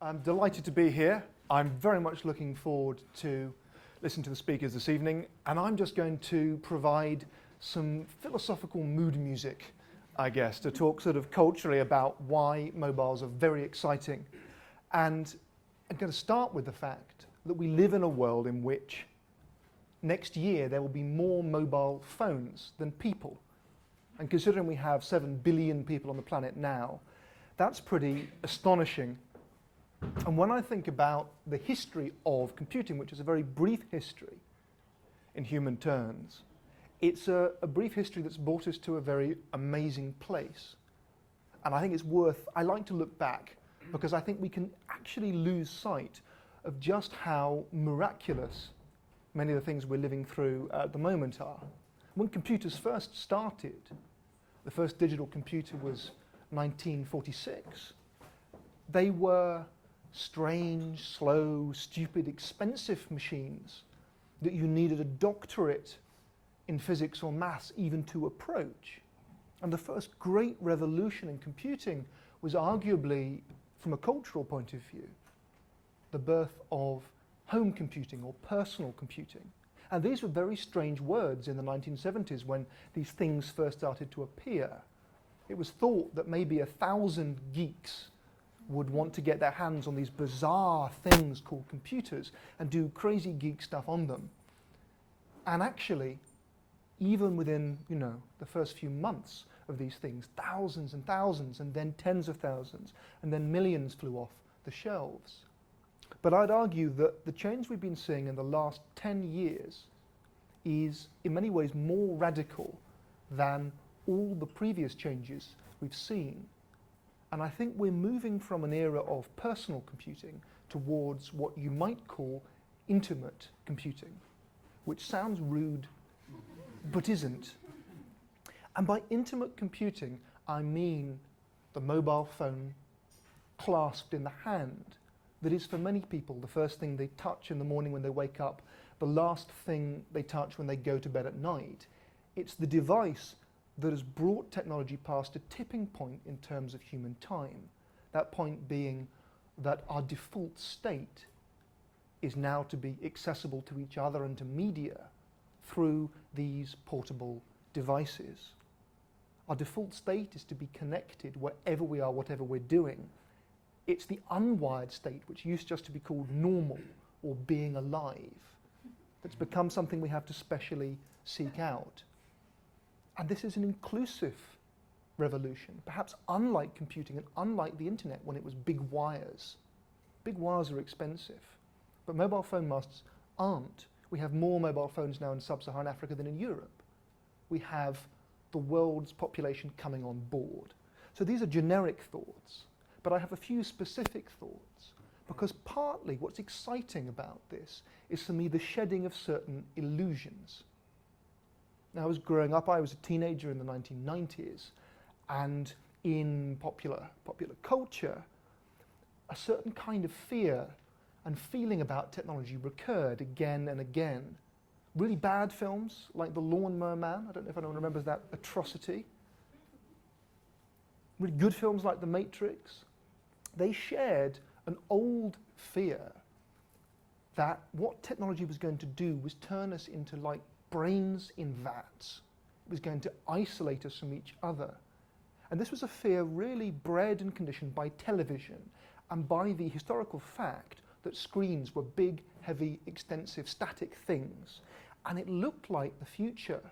I'm delighted to be here. I'm very much looking forward to listening to the speakers this evening, and I'm just going to provide some philosophical mood music, I guess, to talk sort of culturally about why mobiles are very exciting. And I'm going to start with the fact that we live in a world in which next year there will be more mobile phones than people. And considering we have 7 billion people on the planet now, that's pretty astonishing. And when I think about the history of computing, which is a very brief history in human terms, it's a brief history that's brought us to a very amazing place. And I think it's I like to look back because I think we can actually lose sight of just how miraculous many of the things we're living through at the moment are. When computers first started, the first digital computer was 1946. They were strange, slow, stupid, expensive machines that you needed a doctorate in physics or maths even to approach. And the first great revolution in computing was arguably, from a cultural point of view, the birth of home computing or personal computing. And these were very strange words in the 1970s when these things first started to appear. It was thought that maybe 1,000 geeks would want to get their hands on these bizarre things called computers and do crazy geek stuff on them. And actually, even within, the first few months of these things, thousands and thousands, and then tens of thousands, and then millions flew off the shelves. But I'd argue that the change we've been seeing in the last 10 years is in many ways more radical than all the previous changes we've seen. And I think we're moving from an era of personal computing towards what you might call intimate computing, which sounds rude, but isn't. And by intimate computing, I mean the mobile phone clasped in the hand that is for many people the first thing they touch in the morning when they wake up, the last thing they touch when they go to bed at night. It's the device that has brought technology past a tipping point in terms of human time. That point being that our default state is now to be accessible to each other and to media through these portable devices. Our default state is to be connected wherever we are, whatever we're doing. It's the unwired state, which used just to be called normal or being alive, that's become something we have to specially seek out. And this is an inclusive revolution, perhaps unlike computing and unlike the internet when it was big wires. Big wires are expensive, but mobile phone masts aren't. We have more mobile phones now in sub-Saharan Africa than in Europe. We have the world's population coming on board. So these are generic thoughts, but I have a few specific thoughts, because partly what's exciting about this is for me the shedding of certain illusions. Now, I was growing up, I was a teenager in the 1990s, and in popular culture, a certain kind of fear and feeling about technology recurred again and again. Really bad films like The Lawnmower Man, I don't know if anyone remembers that atrocity. Really good films like The Matrix. They shared an old fear that what technology was going to do was turn us into like brains in vats. It was going to isolate us from each other. And this was a fear really bred and conditioned by television and by the historical fact that screens were big, heavy, extensive, static things. And it looked like the future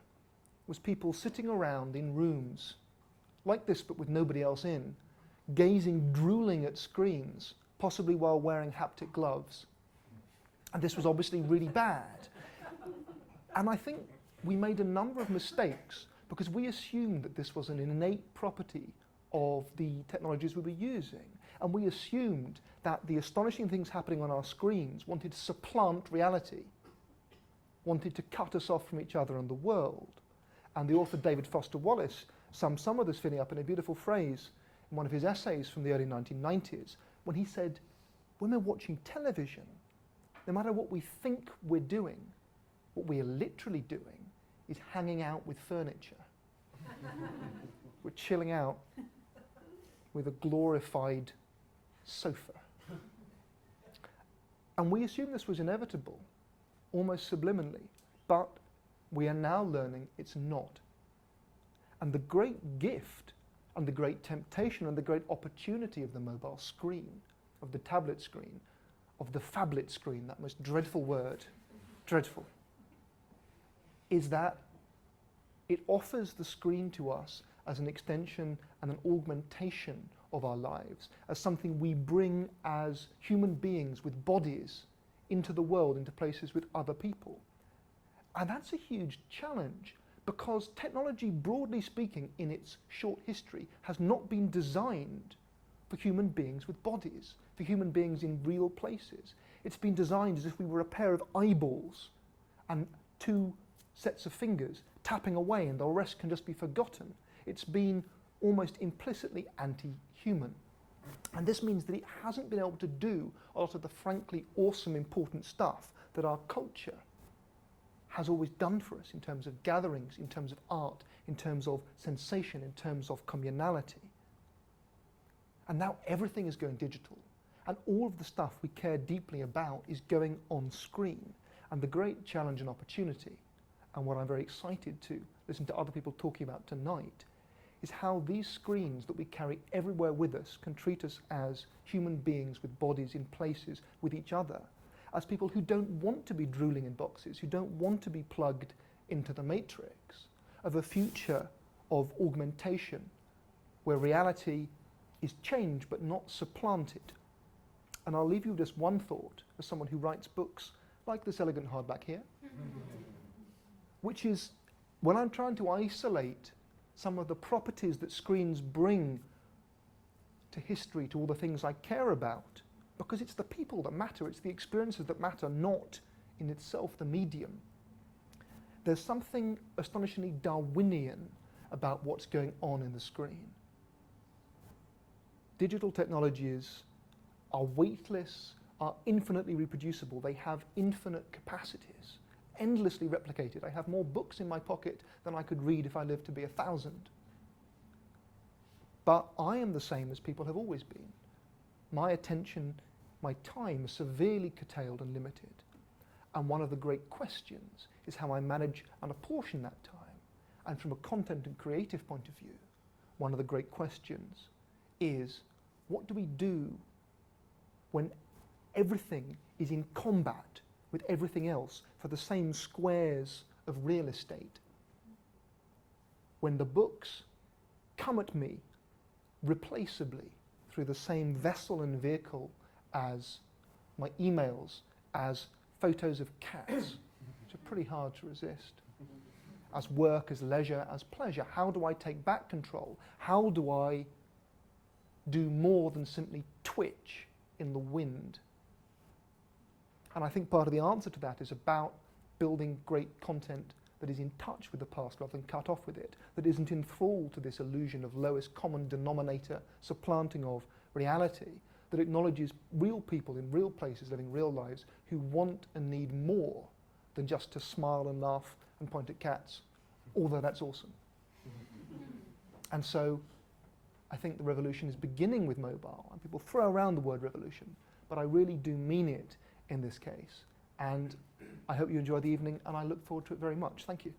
was people sitting around in rooms like this but with nobody else in, gazing, drooling at screens, possibly while wearing haptic gloves. And this was obviously really bad. And I think we made a number of mistakes because we assumed that this was an innate property of the technologies we were using. And we assumed that the astonishing things happening on our screens wanted to supplant reality, wanted to cut us off from each other and the world. And the author David Foster Wallace summed some of this feeling up in a beautiful phrase in one of his essays from the early 1990s, when he said, when we're watching television, no matter what we think we're doing, what we are literally doing is hanging out with furniture. We're chilling out with a glorified sofa. And we assumed this was inevitable, almost subliminally, but we are now learning it's not. And the great gift and the great temptation and the great opportunity of the mobile screen, of the tablet screen, of the phablet screen, that most dreadful word, dreadful, is that it offers the screen to us as an extension and an augmentation of our lives, as something we bring as human beings with bodies into the world, into places with other people. And that's a huge challenge, because technology, broadly speaking, in its short history, has not been designed for human beings with bodies, for human beings in real places. It's been designed as if we were a pair of eyeballs and two sets of fingers tapping away and the rest can just be forgotten. It's been almost implicitly anti-human. And this means that it hasn't been able to do a lot of the frankly awesome, important stuff that our culture has always done for us in terms of gatherings, in terms of art, in terms of sensation, in terms of communality. And now everything is going digital. And all of the stuff we care deeply about is going on screen. And the great challenge and opportunity, and what I'm very excited to listen to other people talking about tonight, is how these screens that we carry everywhere with us can treat us as human beings with bodies in places with each other, as people who don't want to be drooling in boxes, who don't want to be plugged into the matrix, of a future of augmentation where reality is changed but not supplanted. And I'll leave you with just one thought as someone who writes books like this elegant hardback here, which is when I'm trying to isolate some of the properties that screens bring to history, to all the things I care about, because it's the people that matter, it's the experiences that matter, not in itself the medium. There's something astonishingly Darwinian about what's going on in the screen. Digital technologies are weightless, are infinitely reproducible, they have infinite capacities, endlessly replicated. I have more books in my pocket than I could read if I lived to be 1,000. But I am the same as people have always been. My attention, my time is severely curtailed and limited. And one of the great questions is how I manage and apportion that time. And from a content and creative point of view, one of the great questions is, what do we do when everything is in combat with everything else for the same squares of real estate? When the books come at me replaceably through the same vessel and vehicle as my emails, as photos of cats, which are pretty hard to resist, as work, as leisure, as pleasure. How do I take back control? How do I do more than simply twitch in the wind? And I think part of the answer to that is about building great content that is in touch with the past rather than cut off with it, that isn't enthralled to this illusion of lowest common denominator supplanting of reality, that acknowledges real people in real places living real lives who want and need more than just to smile and laugh and point at cats, although that's awesome. And so I think the revolution is beginning with mobile, and people throw around the word revolution, but I really do mean it in this case. And I hope you enjoy the evening, and I look forward to it very much. Thank you.